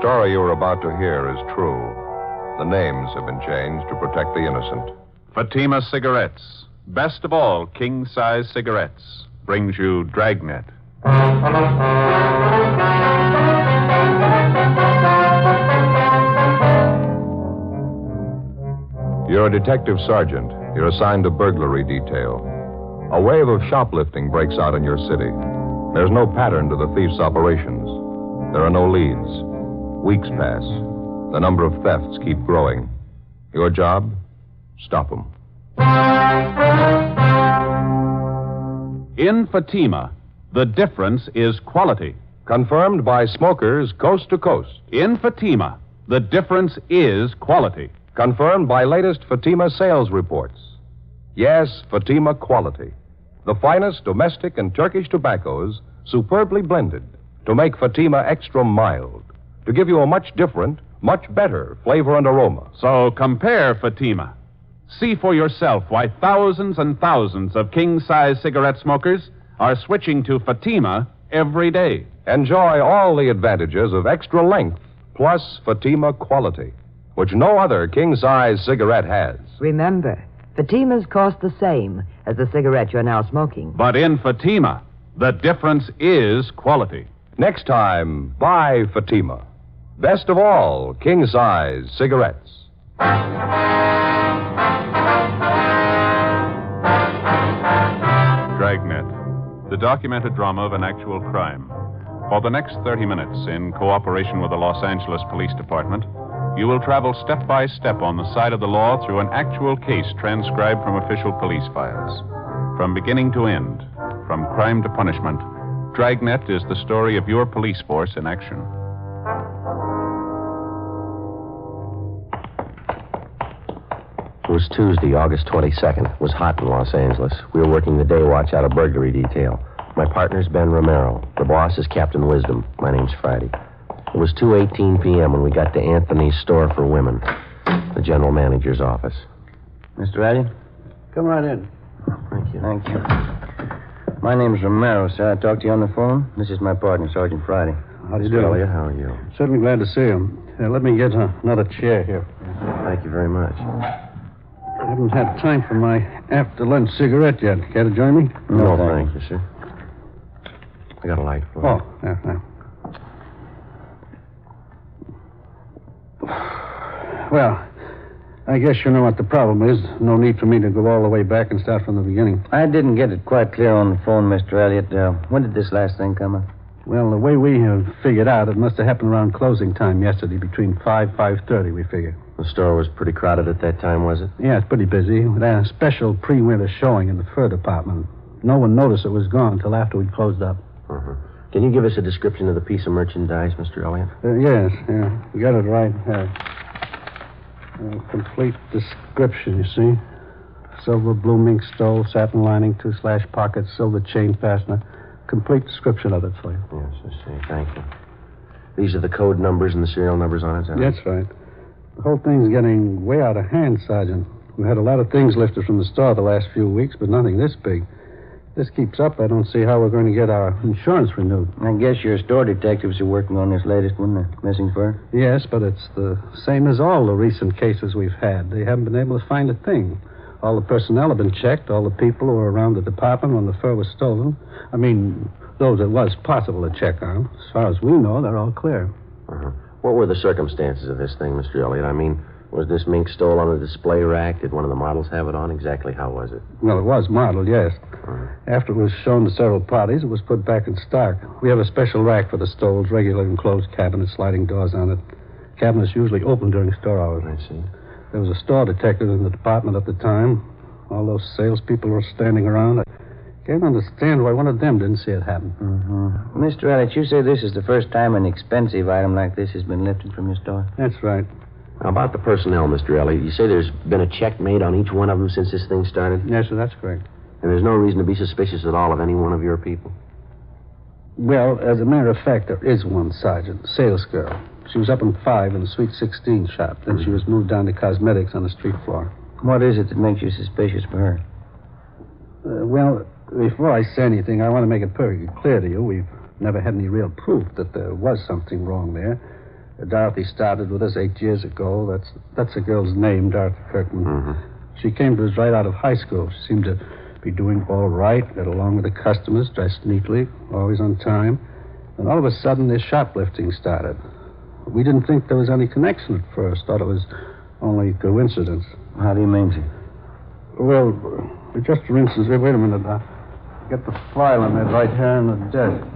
story you are about to hear is true. The names have been changed to protect the innocent. Fatima Cigarettes, best of all king-size cigarettes, brings you Dragnet. You're a detective sergeant. You're assigned to burglary detail. A wave of shoplifting breaks out in your city. There's no pattern to the thief's operations. There are no leads. Weeks pass. The number of thefts keep growing. Your job? Stop them. In Fatima, the difference is quality. Confirmed by smokers coast to coast. In Fatima, the difference is quality. Confirmed by latest Fatima sales reports. Yes, Fatima quality. The finest domestic and Turkish tobaccos superbly blended to make Fatima extra mild, to give you a much different, much better flavor and aroma. So compare Fatima. See for yourself why thousands and thousands of king-size cigarette smokers are switching to Fatima every day. Enjoy all the advantages of extra length plus Fatima quality, which no other king-size cigarette has. Remember, Fatimas cost the same as the cigarette you're now smoking. But in Fatima, the difference is quality. Next time, buy Fatima. Best of all, king-size cigarettes. Dragnet, the documented drama of an actual crime. For the next 30 minutes, in cooperation with the Los Angeles Police Department, you will travel step by step on the side of the law through an actual case transcribed from official police files. From beginning to end, from crime to punishment, Dragnet is the story of your police force in action. It was Tuesday, August 22nd. It was hot in Los Angeles. We were working the day watch out of burglary detail. My partner's Ben Romero. The boss is Captain Wisdom. My name's Friday. It was 2:18 p.m. when we got to Anthony's Store for Women, the general manager's office. Mr. Elliott? Come right in. Thank you. Thank you. My name's Romero, sir. I talked to you on the phone. This is my partner, Sergeant Friday. How do you do? Elliott, how are you? Certainly glad to see you. Let me get another chair here. Thank you very much. I haven't had time for my after-lunch cigarette yet. Care to join me? No, thank you, sir. I got a light for you. Oh, yeah, thanks. Well, I guess you know what the problem is. No need for me to go all the way back and start from the beginning. I didn't get it quite clear on the phone, Mr. Elliott. When did this last thing come up? Well, the way we have figured out, it must have happened around closing time yesterday, between 5:30, we figure. The store was pretty crowded at that time, was it? Yeah, it's pretty busy. We had a special pre-winter showing in the fur department. No one noticed it was gone until after we'd closed up. Uh-huh. Can you give us a description of the piece of merchandise, Mr. Elliott? Yes, yeah. You got it right. Complete description, you see. Silver blue mink stole, satin lining, 2 slash pockets, silver chain fastener. Complete description of it for you. Yes, I see. Thank you. These are the code numbers and the serial numbers on it, is that right? That's right. The whole thing's getting way out of hand, Sergeant. We've had a lot of things lifted from the store the last few weeks, but nothing this big. If this keeps up, I don't see how we're going to get our insurance renewed. I guess your store detectives are working on this latest one, the missing fur? Yes, but it's the same as all the recent cases we've had. They haven't been able to find a thing. All the personnel have been checked, all the people who were around the department when the fur was stolen. I mean, those it was possible to check on. As far as we know, they're all clear. Uh-huh. What were the circumstances of this thing, Mr. Elliott? I mean, was this mink stole on a display rack? Did one of the models have it on? Exactly how was it? Well, it was modeled, yes. Uh-huh. After it was shown to several parties, it was put back in stock. We have a special rack for the stoles, regular enclosed cabinets, sliding doors on it. Cabinets usually open during store hours. I see. There was a store detective in the department at the time. All those salespeople were standing around. I can't understand why one of them didn't see it happen. Mm-hmm. Mr. Elliott, you say this is the first time an expensive item like this has been lifted from your store? That's right. Now, about the personnel, Mr. Elliott, you say there's been a check made on each one of them since this thing started? Yes, sir, that's correct. And there's no reason to be suspicious at all of any one of your people? Well, as a matter of fact, there is one, Sergeant. Sales girl. She was up in 5 in the Suite 16 shop. Then she was moved down to cosmetics on the street floor. What is it that makes you suspicious for her? Well, before I say anything, I want to make it perfectly clear to you. We've never had any real proof that there was something wrong there. Dorothy started with us 8 years ago. That's the girl's name, Dorothy Kirkman. Mm-hmm. She came to us right out of high school. She seemed to be doing all right, got along with the customers, dressed neatly, always on time. And all of a sudden, this shoplifting started. We didn't think there was any connection at first. Thought it was only coincidence. How do you mean, sir? Well, just for instance, wait a minute. Get the file on that right here on the desk.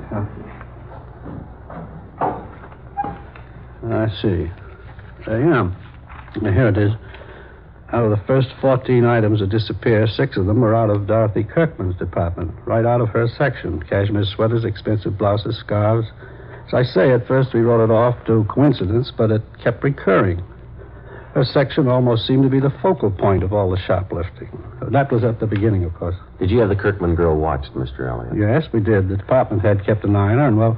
I see. Yeah. Here it is. Out of the first 14 items that disappear, 6 of them were out of Dorothy Kirkman's department, right out of her section. Cashmere sweaters, expensive blouses, scarves. As I say, at first we wrote it off to coincidence, but it kept recurring. Her section almost seemed to be the focal point of all the shoplifting. That was at the beginning, of course. Did you have the Kirkman girl watched, Mr. Elliott? Yes, we did. The department head kept an eye on her, and, well,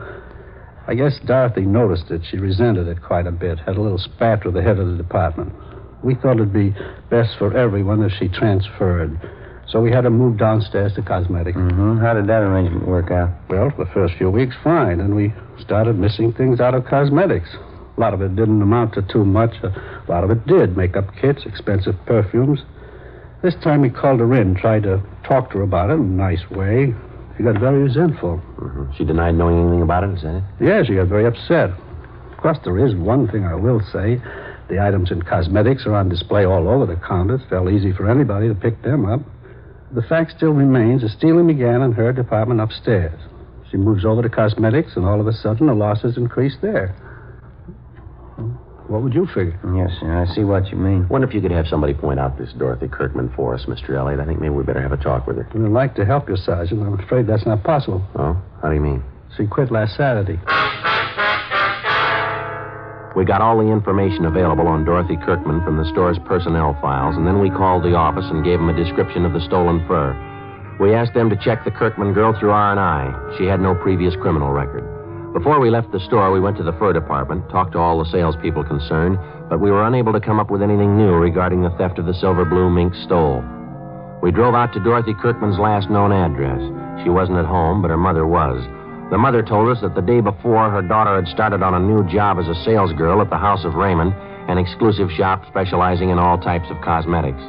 I guess Dorothy noticed it. She resented it quite a bit, had a little spat with the head of the department. We thought it'd be best for everyone if she transferred. So we had her moved downstairs to cosmetics. Mm-hmm. How did that arrangement work out? Well, for the first few weeks, fine. And we started missing things out of cosmetics. A lot of it didn't amount to too much. A lot of it did. Makeup kits, expensive perfumes. This time we called her in, tried to talk to her about it in a nice way. She got very resentful. Mm-hmm. She denied knowing anything about it, is that it? Yeah, she got very upset. Of course, there is one thing I will say. The items in cosmetics are on display all over the counters. Fell easy for anybody to pick them up. The fact still remains the stealing began in her department upstairs. She moves over to cosmetics, and all of a sudden the losses increase there. What would you figure? Yes, sir. I see what you mean. Wonder if you could have somebody point out this Dorothy Kirkman for us, Mr. Elliott. I think maybe we better have a talk with her. I'd like to help you, Sergeant. I'm afraid that's not possible. Oh? How do you mean? She quit last Saturday. We got all the information available on Dorothy Kirkman from the store's personnel files, and then we called the office and gave them a description of the stolen fur. We asked them to check the Kirkman girl through R&I. She had no previous criminal record. Before we left the store, we went to the fur department, talked to all the salespeople concerned, but we were unable to come up with anything new regarding the theft of the silver blue mink stole. We drove out to Dorothy Kirkman's last known address. She wasn't at home, but her mother was. The mother told us that the day before, her daughter had started on a new job as a salesgirl at the House of Raymond, an exclusive shop specializing in all types of cosmetics.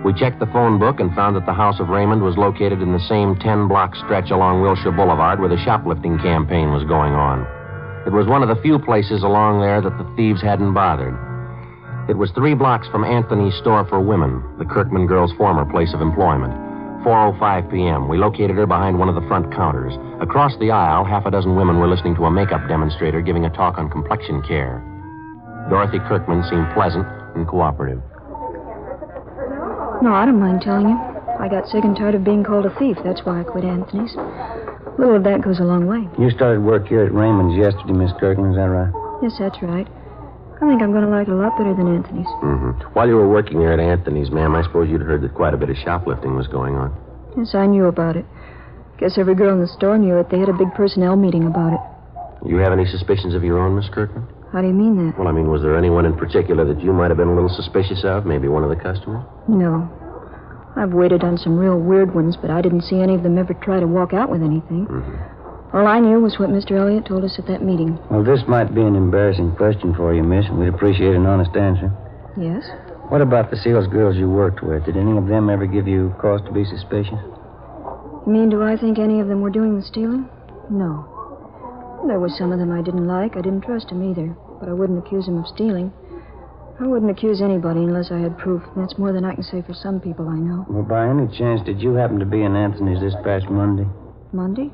We checked the phone book and found that the House of Raymond was located in the same 10-block stretch along Wilshire Boulevard where the shoplifting campaign was going on. It was one of the few places along there that the thieves hadn't bothered. It was 3 blocks from Anthony's store for women, the Kirkman girl's former place of employment. 4:05 p.m. We located her behind one of the front counters. Across the aisle, 6 women were listening to a makeup demonstrator giving a talk on complexion care. Dorothy Kirkman seemed pleasant and cooperative. No, I don't mind telling you. I got sick and tired of being called a thief. That's why I quit Anthony's. A little of that goes a long way. You started work here at Raymond's yesterday, Miss Kirkman, is that right? Yes, that's right. I think I'm going to like it a lot better than Anthony's. Mm-hmm. While you were working there at Anthony's, ma'am, I suppose you'd heard that quite a bit of shoplifting was going on. Yes, I knew about it. Guess every girl in the store knew it. They had a big personnel meeting about it. You have any suspicions of your own, Miss Kirkman? How do you mean that? Well, I mean, was there anyone in particular that you might have been a little suspicious of? Maybe one of the customers? No. I've waited on some real weird ones, but I didn't see any of them ever try to walk out with anything. Mm-hmm. All I knew was what Mr. Elliott told us at that meeting. Well, this might be an embarrassing question for you, miss, and we'd appreciate an honest answer. Yes? What about the sales girls you worked with? Did any of them ever give you cause to be suspicious? You mean, do I think any of them were doing the stealing? No. There were some of them I didn't like. I didn't trust them either, but I wouldn't accuse them of stealing. I wouldn't accuse anybody unless I had proof. That's more than I can say for some people I know. Well, by any chance, did you happen to be in Anthony's this past Monday? Monday?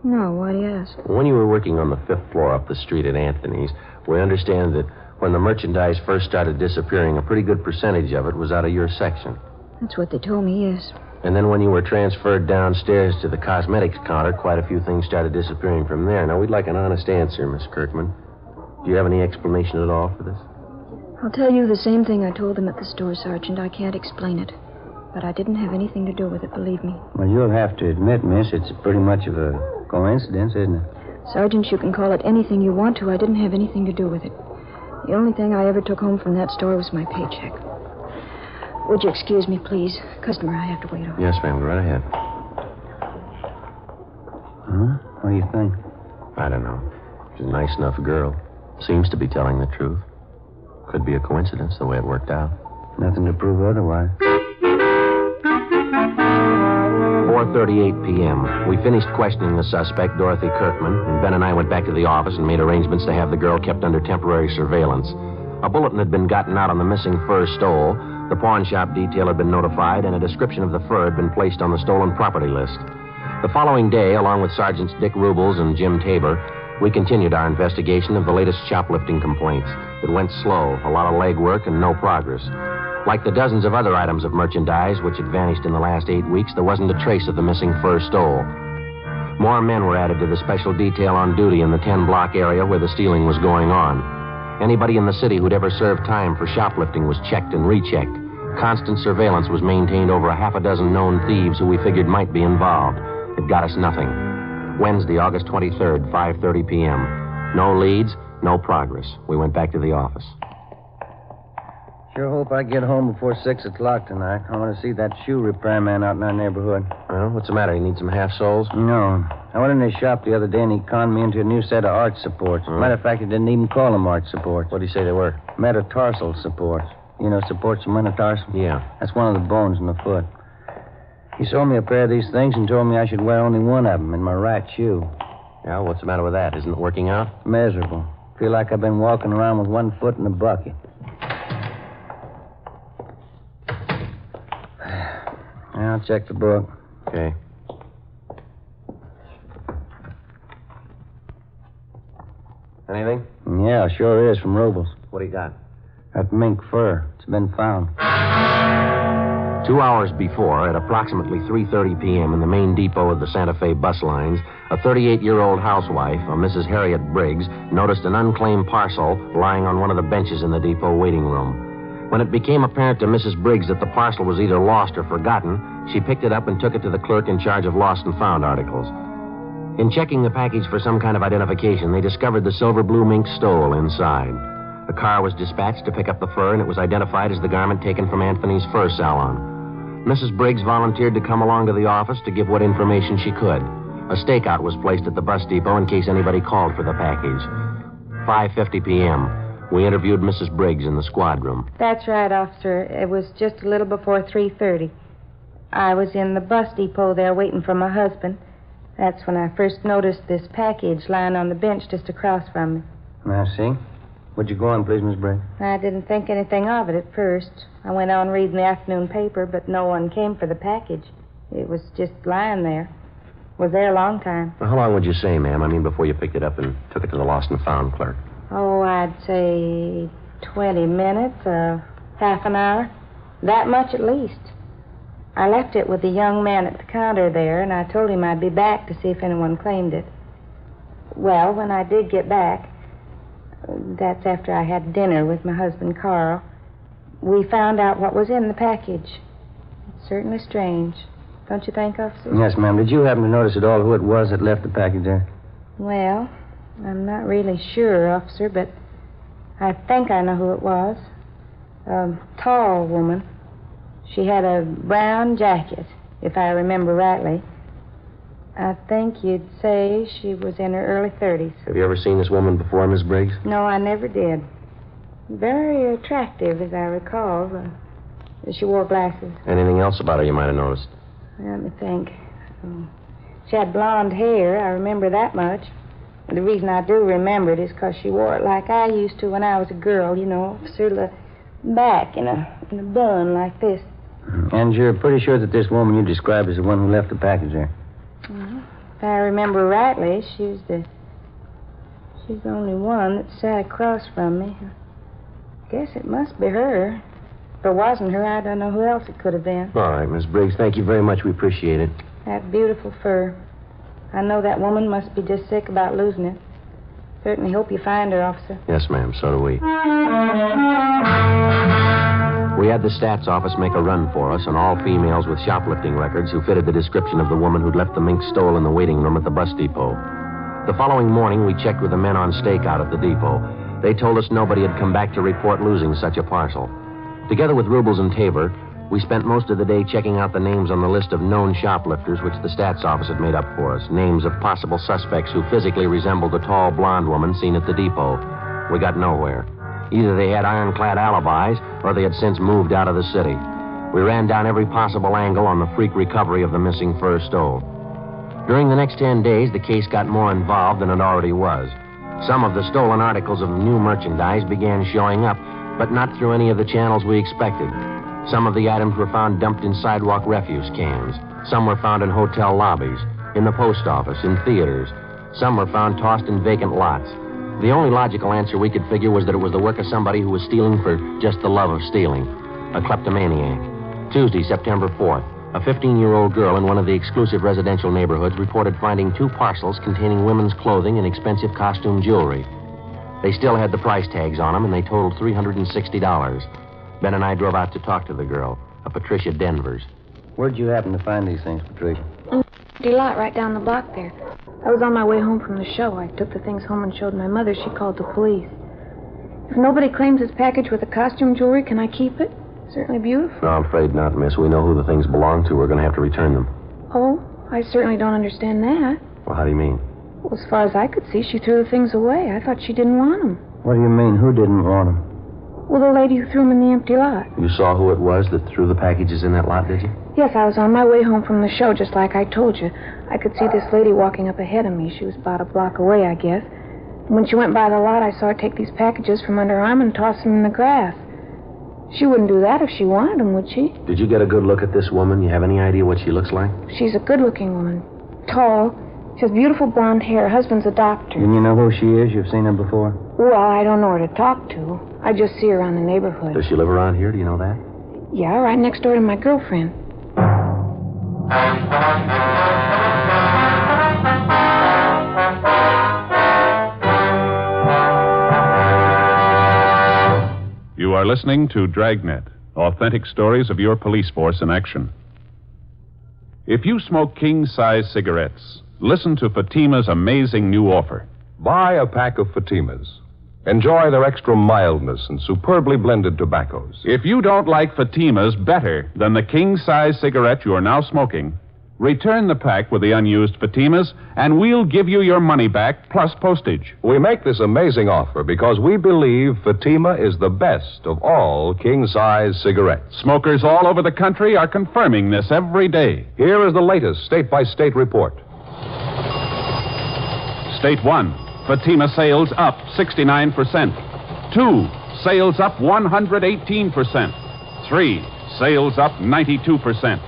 No, why do you ask? When you were working on the 5th floor up the street at Anthony's, we understand that when the merchandise first started disappearing, a pretty good percentage of it was out of your section. That's what they told me, yes. And then when you were transferred downstairs to the cosmetics counter, quite a few things started disappearing from there. Now, we'd like an honest answer, Miss Kirkman. Do you have any explanation at all for this? I'll tell you the same thing I told them at the store, Sergeant. I can't explain it. But I didn't have anything to do with it, believe me. Well, you'll have to admit, miss, it's pretty much of a coincidence, isn't it? Sergeant, you can call it anything you want to. I didn't have anything to do with it. The only thing I ever took home from that store was my paycheck. Would you excuse me, please? Customer I have to wait on. Yes, ma'am. Go right ahead. Huh? What do you think? I don't know. She's a nice enough girl. Seems to be telling the truth. Could be a coincidence the way it worked out. Nothing to prove otherwise. 4:38 p.m. We finished questioning the suspect, Dorothy Kirkman, and Ben and I went back to the office and made arrangements to have the girl kept under temporary surveillance. A bulletin had been gotten out on the missing fur stole, the pawn shop detail had been notified, and a description of the fur had been placed on the stolen property list. The following day, along with Sergeants Dick Rubles and Jim Tabor, we continued our investigation of the latest shoplifting complaints. It went slow, a lot of legwork, and no progress. Like the dozens of other items of merchandise which had vanished in the last 8 weeks, there wasn't a trace of the missing fur stole. More men were added to the special detail on duty in the 10-block area where the stealing was going on. Anybody in the city who'd ever served time for shoplifting was checked and rechecked. Constant surveillance was maintained over a half a dozen known thieves who we figured might be involved. It got us nothing. Wednesday, August 23rd, 5:30 p.m. No leads, no progress. We went back to the office. Sure hope I get home before 6 o'clock tonight. I want to see that shoe repairman out in our neighborhood. Well, what's the matter? You need some half-soles? No. I went in his shop the other day and he conned me into a new set of arch supports. Matter of fact, he didn't even call them arch supports. What did he say they were? Metatarsal supports. You know, supports from metatarsal? Yeah. That's one of the bones in the foot. He sold me a pair of these things and told me I should wear only one of them in my right shoe. Yeah, what's the matter with that? Isn't it working out? Miserable. Feel like I've been walking around with one foot in a bucket. I'll check the book. Okay. Anything? Yeah, sure is, from Robles. What do you got? That mink fur. It's been found. 2 hours before, at approximately 3:30 p.m. in the main depot of the Santa Fe bus lines, a 38-year-old housewife, a Mrs. Harriet Briggs, noticed an unclaimed parcel lying on one of the benches in the depot waiting room. When it became apparent to Mrs. Briggs that the parcel was either lost or forgotten, she picked it up and took it to the clerk in charge of lost and found articles. In checking the package for some kind of identification, they discovered the silver blue mink stole inside. A car was dispatched to pick up the fur, and it was identified as the garment taken from Anthony's fur salon. Mrs. Briggs volunteered to come along to the office to give what information she could. A stakeout was placed at the bus depot in case anybody called for the package. 5:50 p.m. We interviewed Mrs. Briggs in the squad room. That's right, officer. It was just a little before 3:30. I was in the bus depot there waiting for my husband. That's when I first noticed this package lying on the bench just across from me. I see. Would you go on, please, Miss Briggs? I didn't think anything of it at first. I went on reading the afternoon paper, but no one came for the package. It was just lying there. Was there a long time. Well, how long would you say, ma'am? I mean, before you picked it up and took it to the lost and found clerk? Oh, I'd say 20 minutes, half an hour. That much at least. I left it with the young man at the counter there, and I told him I'd be back to see if anyone claimed it. Well, when I did get back, that's after I had dinner with my husband, Carl, we found out what was in the package. It's certainly strange. Don't you think, officer? Yes, ma'am. Did you happen to notice at all who it was that left the package there? Well, I'm not really sure, officer, but I think I know who it was. A tall woman. She had a brown jacket, if I remember rightly. I think you'd say she was in her early 30s. Have you ever seen this woman before, Miss Briggs? No, I never did. Very attractive, as I recall. She wore glasses. Anything else about her you might have noticed? Let me think. She had blonde hair. I remember that much. The reason I do remember it is because she wore it like I used to when I was a girl, you know, sort of back in a bun like this. And you're pretty sure that this woman you described is the one who left the package there? Well, if I remember rightly, she's the only one that sat across from me. I guess it must be her. If it wasn't her, I don't know who else it could have been. All right, Miss Briggs, thank you very much. We appreciate it. That beautiful fur. I know that woman must be just sick about losing it. Certainly hope you find her, officer. Yes, ma'am, so do we. We had the stats office make a run for us on all females with shoplifting records who fitted the description of the woman who'd left the mink stole in the waiting room at the bus depot. The following morning, we checked with the men on stakeout at the depot. They told us nobody had come back to report losing such a parcel. Together with Rubles and Tabor, we spent most of the day checking out the names on the list of known shoplifters which the stats office had made up for us. Names of possible suspects who physically resembled the tall blonde woman seen at the depot. We got nowhere. Either they had ironclad alibis, or they had since moved out of the city. We ran down every possible angle on the freak recovery of the missing fur stole. During the next 10 days, the case got more involved than it already was. Some of the stolen articles of new merchandise began showing up, but not through any of the channels we expected. Some of the items were found dumped in sidewalk refuse cans. Some were found in hotel lobbies, in the post office, in theaters. Some were found tossed in vacant lots. The only logical answer we could figure was that it was the work of somebody who was stealing for just the love of stealing. A kleptomaniac. Tuesday, September 4th, a 15-year-old girl in one of the exclusive residential neighborhoods reported finding 2 parcels containing women's clothing and expensive costume jewelry. They still had the price tags on them, and they totaled $360. Ben and I drove out to talk to the girl, a Patricia Denvers. Where'd you happen to find these things, Patricia? Empty lot right down the block there. I was on my way home from the show. I took the things home and showed my mother. She called the police. If nobody claims this package with the costume jewelry, can I keep it? Certainly beautiful. No, I'm afraid not, miss. We know who the things belong to. We're going to have to return them. Oh, I certainly don't understand that. Well, how do you mean? Well, as far as I could see, she threw the things away. I thought she didn't want them. What do you mean? Who didn't want them? Well, the lady who threw them in the empty lot. You saw who it was that threw the packages in that lot, did you? Yes, I was on my way home from the show, just like I told you. I could see this lady walking up ahead of me. She was about a block away, I guess. When she went by the lot, I saw her take these packages from under her arm and toss them in the grass. She wouldn't do that if she wanted them, would she? Did you get a good look at this woman? You have any idea what she looks like? She's a good-looking woman. Tall. She has beautiful blonde hair. Her husband's a doctor. And you know who she is? You've seen her before? Well, I don't know her to talk to. I just see her around the neighborhood. Does she live around here? Do you know that? Yeah, right next door to my girlfriend. You are listening to Dragnet, authentic stories of your police force in action. If you smoke king-size cigarettes, listen to Fatima's amazing new offer. Buy a pack of Fatimas. Enjoy their extra mildness and superbly blended tobaccos. If you don't like Fatima's better than the king-size cigarette you are now smoking, return the pack with the unused Fatimas, and we'll give you your money back plus postage. We make this amazing offer because we believe Fatima is the best of all king-size cigarettes. Smokers all over the country are confirming this every day. Here is the latest state-by-state report. State 1, Fatima sales up 69%. 2, sales up 118%. 3, sales up 92%.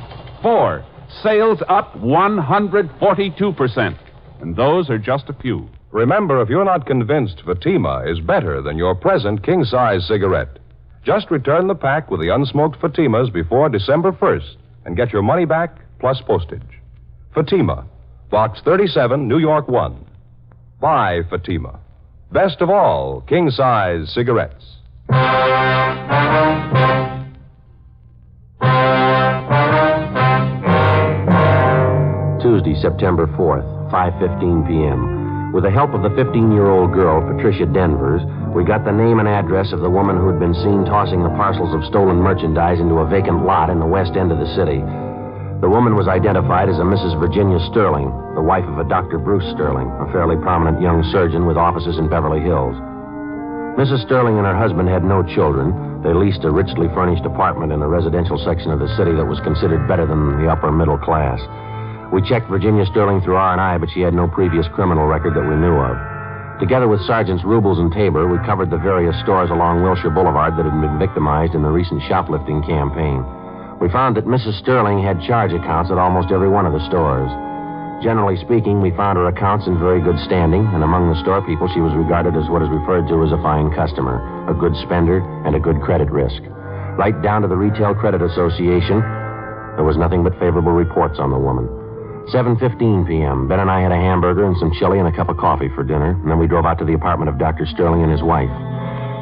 4, sales up 142%. And those are just a few. Remember, if you're not convinced Fatima is better than your present king-size cigarette, just return the pack with the unsmoked Fatimas before December 1st and get your money back plus postage. Fatima, Box 37, New York 1. Buy Fatima. Best of all, king-size cigarettes. Tuesday, September 4th, 5:15 p.m. With the help of the 15-year-old girl, Patricia Denvers, we got the name and address of the woman who had been seen tossing the parcels of stolen merchandise into a vacant lot in the west end of the city. The woman was identified as a Mrs. Virginia Sterling, the wife of a Dr. Bruce Sterling, a fairly prominent young surgeon with offices in Beverly Hills. Mrs. Sterling and her husband had no children. They leased a richly furnished apartment in a residential section of the city that was considered better than the upper middle class. We checked Virginia Sterling through R&I, but she had no previous criminal record that we knew of. Together with Sergeants Rubles and Tabor, we covered the various stores along Wilshire Boulevard that had been victimized in the recent shoplifting campaign. We found that Mrs. Sterling had charge accounts at almost every one of the stores. Generally speaking, we found her accounts in very good standing, and among the store people, she was regarded as what is referred to as a fine customer, a good spender, and a good credit risk. Right down to the Retail Credit Association, there was nothing but favorable reports on the woman. 7:15 p.m., Ben and I had a hamburger and some chili and a cup of coffee for dinner, and then we drove out to the apartment of Dr. Sterling and his wife.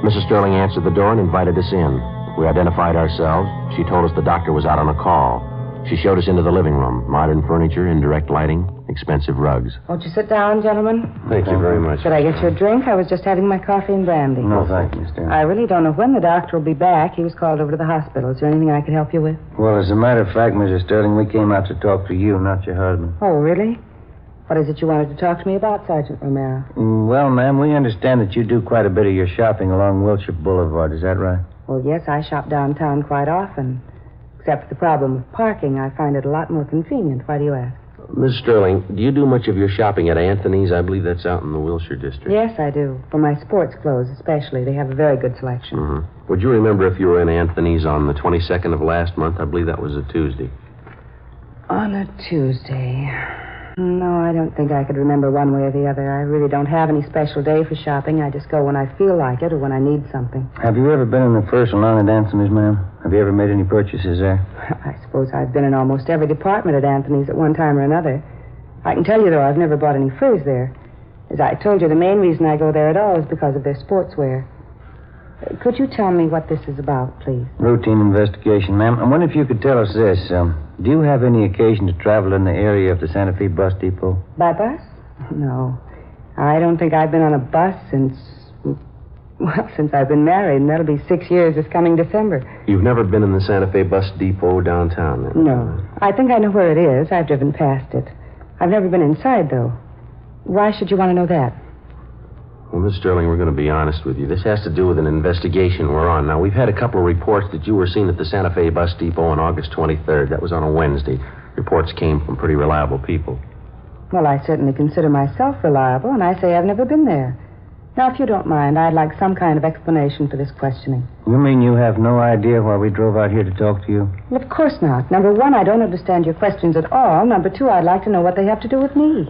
Mrs. Sterling answered the door and invited us in. We identified ourselves. She told us the doctor was out on a call. She showed us into the living room. Modern furniture, indirect lighting, expensive rugs. Won't you sit down, gentlemen? Thank you very much. Should I get you a drink? I was just having my coffee and brandy. No, thank you, Mister. I really don't know when the doctor will be back. He was called over to the hospital. Is there anything I could help you with? Well, as a matter of fact, Mrs. Sterling, we came out to talk to you, not your husband. Oh, really? What is it you wanted to talk to me about, Sergeant Romero? Well, ma'am, we understand that you do quite a bit of your shopping along Wilshire Boulevard. Is that right? Well, yes, I shop downtown quite often. Except for the problem of parking, I find it a lot more convenient. Why do you ask? Miss Sterling, do you do much of your shopping at Anthony's? I believe that's out in the Wilshire district. Yes, I do. For my sports clothes, especially. They have a very good selection. Mm-hmm. Would you remember if you were in Anthony's on the 22nd of last month? I believe that was a Tuesday. On a Tuesday. No, I don't think I could remember one way or the other. I really don't have any special day for shopping. I just go when I feel like it or when I need something. Have you ever been in the fur salon at Anthony's, ma'am? Have you ever made any purchases there? I suppose I've been in almost every department at Anthony's at one time or another. I can tell you, though, I've never bought any furs there. As I told you, the main reason I go there at all is because of their sportswear. Could you tell me what this is about, please? Routine investigation, ma'am. I wonder if you could tell us this. Do you have any occasion to travel in the area of the Santa Fe bus depot? By bus? No. I don't think I've been on a bus since I've been married, and that'll be 6 years this coming December. You've never been in the Santa Fe bus depot downtown, then? No. I think I know where it is. I've driven past it. I've never been inside, though. Why should you want to know that? Well, Miss Sterling, we're going to be honest with you. This has to do with an investigation we're on. Now, we've had a couple of reports that you were seen at the Santa Fe bus depot on August 23rd. That was on a Wednesday. Reports came from pretty reliable people. Well, I certainly consider myself reliable, and I say I've never been there. Now, if you don't mind, I'd like some kind of explanation for this questioning. You mean you have no idea why we drove out here to talk to you? Well, of course not. Number one, I don't understand your questions at all. Number two, I'd like to know what they have to do with me.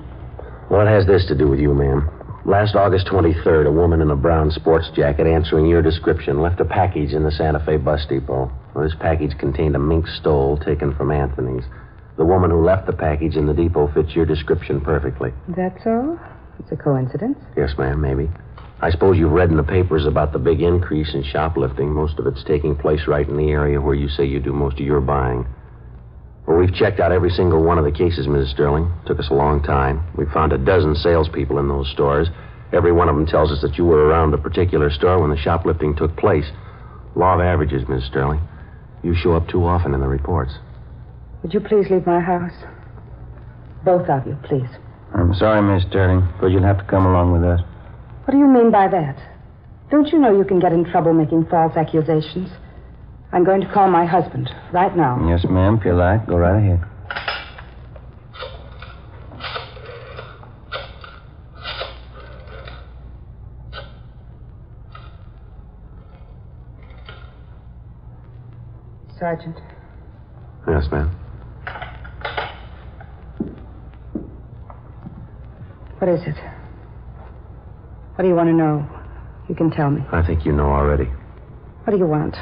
Well, it has this to do with you, ma'am. Last August 23rd, a woman in a brown sports jacket answering your description left a package in the Santa Fe bus depot. Well, this package contained a mink stole taken from Anthony's. The woman who left the package in the depot fits your description perfectly. That's all? It's a coincidence? Yes, ma'am, maybe. I suppose you've read in the papers about the big increase in shoplifting. Most of it's taking place right in the area where you say you do most of your buying. Well, we've checked out every single one of the cases, Mrs. Sterling. Took us a long time. We found a dozen salespeople in those stores. Every one of them tells us that you were around the particular store when the shoplifting took place. Law of averages, Mrs. Sterling. You show up too often in the reports. Would you please leave my house? Both of you, please. I'm sorry, Miss Sterling, but you'll have to come along with us. What do you mean by that? Don't you know you can get in trouble making false accusations? I'm going to call my husband right now. Yes, ma'am, if you like. Go right ahead. Sergeant. Yes, ma'am. What is it? What do you want to know? You can tell me. I think you know already. What do you want?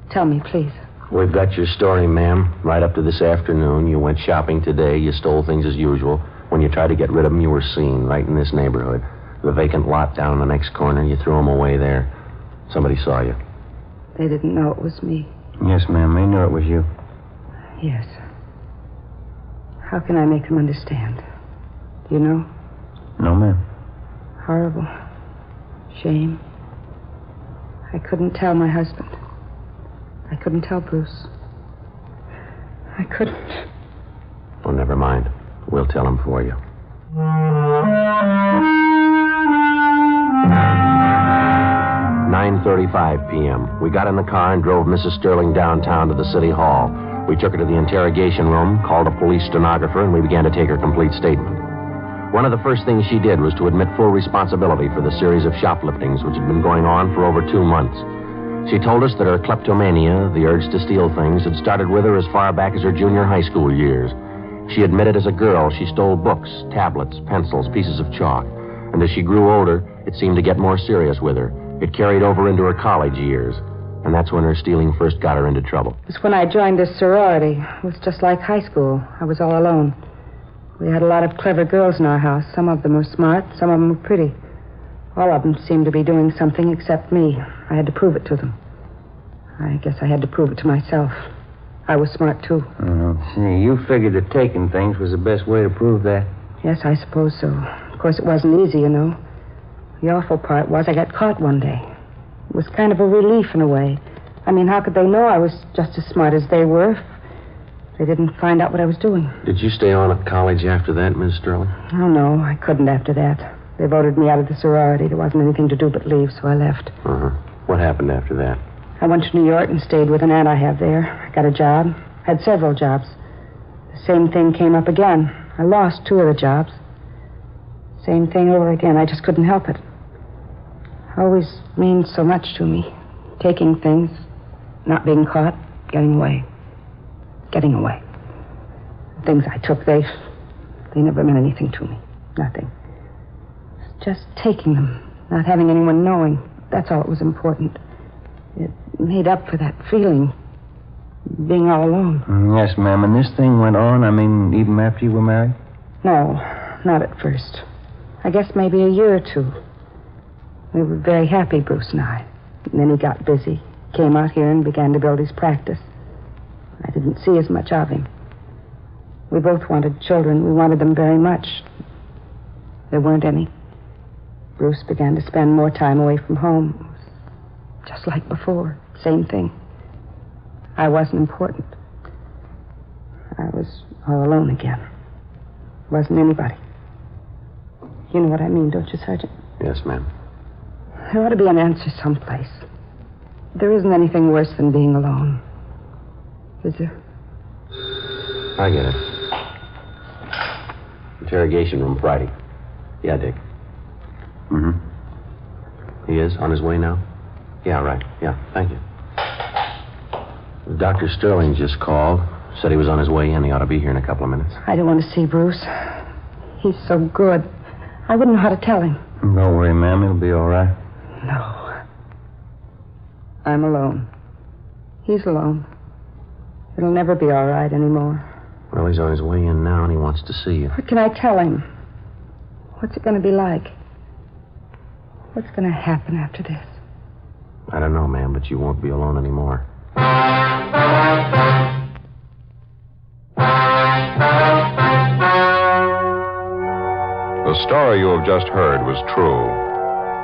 Tell me, please. We've got your story, ma'am. Right up to this afternoon. You went shopping today. You stole things as usual. When you tried to get rid of them, you were seen right in this neighborhood. The vacant lot down in the next corner. You threw them away there. Somebody saw you. They didn't know it was me. Yes, ma'am. They knew it was you. Yes. How can I make them understand? Do you know? No, ma'am. Horrible. Shame. I couldn't tell my husband. I couldn't tell Bruce. I couldn't. Oh, never mind. We'll tell him for you. 9:35 p.m. We got in the car and drove Mrs. Sterling downtown to the city hall. We took her to the interrogation room, called a police stenographer, and we began to take her complete statement. One of the first things she did was to admit full responsibility for the series of shopliftings which had been going on for over 2 months. She told us that her kleptomania, the urge to steal things, had started with her as far back as her junior high school years. She admitted as a girl she stole books, tablets, pencils, pieces of chalk. And as she grew older, it seemed to get more serious with her. It carried over into her college years. And that's when her stealing first got her into trouble. It was when I joined this sorority. It was just like high school. I was all alone. We had a lot of clever girls in our house. Some of them were smart, some of them were pretty. All of them seemed to be doing something except me. I had to prove it to them. I guess I had to prove it to myself. I was smart, too. See, you figured that taking things was the best way to prove that. Yes, I suppose so. Of course, it wasn't easy, you know. The awful part was I got caught one day. It was kind of a relief in a way. I mean, how could they know I was just as smart as they were? If They didn't find out what I was doing. Did you stay on at college after that, Miss Sterling? Oh, no, I couldn't after that. They voted me out of the sorority. There wasn't anything to do but leave, so I left. Uh-huh. What happened after that? I went to New York and stayed with an aunt I have there. I got a job. Had several jobs. The same thing came up again. I lost 2 of the jobs. Same thing over again. I just couldn't help it. Always means so much to me. Taking things, not being caught, getting away. Getting away. The things I took, they never meant anything to me. Nothing. Just taking them, not having anyone knowing. That's all that was important. It made up for that feeling, being all alone. Yes, ma'am. And this thing went on, even after you were married? No, not at first. I guess maybe a year or 2. We were very happy, Bruce and I. And then he got busy, came out here and began to build his practice. I didn't see as much of him. We both wanted children. We wanted them very much. There weren't any. Bruce began to spend more time away from home. It was just like before. Same thing. I wasn't important. I was all alone again. Wasn't anybody. You know what I mean, don't you, Sergeant? Yes, ma'am. There ought to be an answer someplace. There isn't anything worse than being alone. Is there? I get it. Interrogation room Friday. Yeah, Dick. Mm-hmm. He is on his way now? Yeah, right. Yeah, thank you. Dr. Sterling just called. Said he was on his way in. He ought to be here in a couple of minutes. I don't want to see Bruce. He's so good. I wouldn't know how to tell him. Don't worry, ma'am. He'll be all right. No. I'm alone. He's alone. It'll never be all right anymore. Well, he's on his way in now, and he wants to see you. What can I tell him? What's it going to be like? What's going to happen after this? I don't know, ma'am, but you won't be alone anymore. The story you have just heard was true.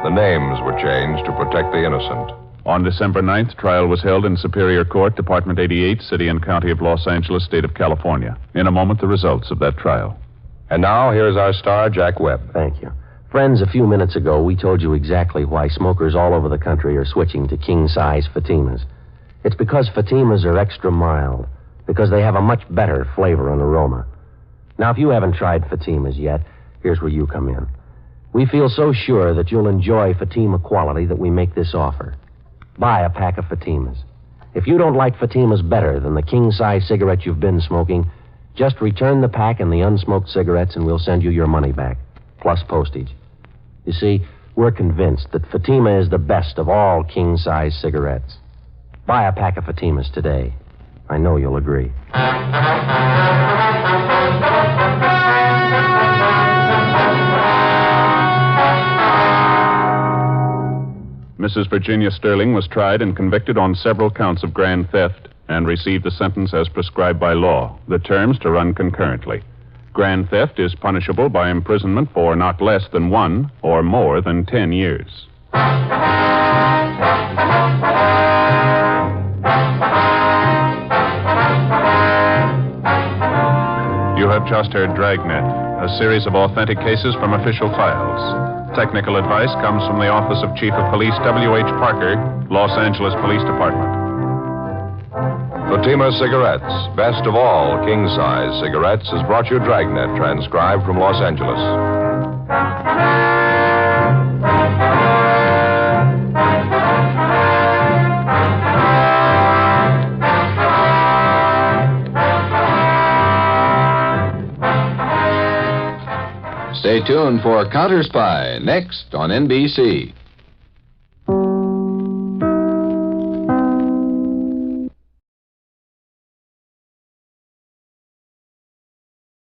The names were changed to protect the innocent. On December 9th, trial was held in Superior Court, Department 88, City and County of Los Angeles, State of California. In a moment, the results of that trial. And now, here's our star, Jack Webb. Thank you. Friends, a few minutes ago, we told you exactly why smokers all over the country are switching to king-size Fatimas. It's because Fatimas are extra mild, because they have a much better flavor and aroma. Now, if you haven't tried Fatimas yet, here's where you come in. We feel so sure that you'll enjoy Fatima quality that we make this offer. Buy a pack of Fatimas. If you don't like Fatimas better than the king-size cigarette you've been smoking, just return the pack and the unsmoked cigarettes and we'll send you your money back, plus postage. You see, we're convinced that Fatima is the best of all king-size cigarettes. Buy a pack of Fatimas today. I know you'll agree. Mrs. Virginia Sterling was tried and convicted on several counts of grand theft and received the sentence as prescribed by law, the terms to run concurrently. Grand theft is punishable by imprisonment for not less than 1 or more than 10 years. You have just heard Dragnet, a series of authentic cases from official files. Technical advice comes from the Office of Chief of Police W.H. Parker, Los Angeles Police Department. Fatima Cigarettes, best of all king-size cigarettes, has brought you Dragnet, transcribed from Los Angeles. Stay tuned for Counter Spy, next on NBC.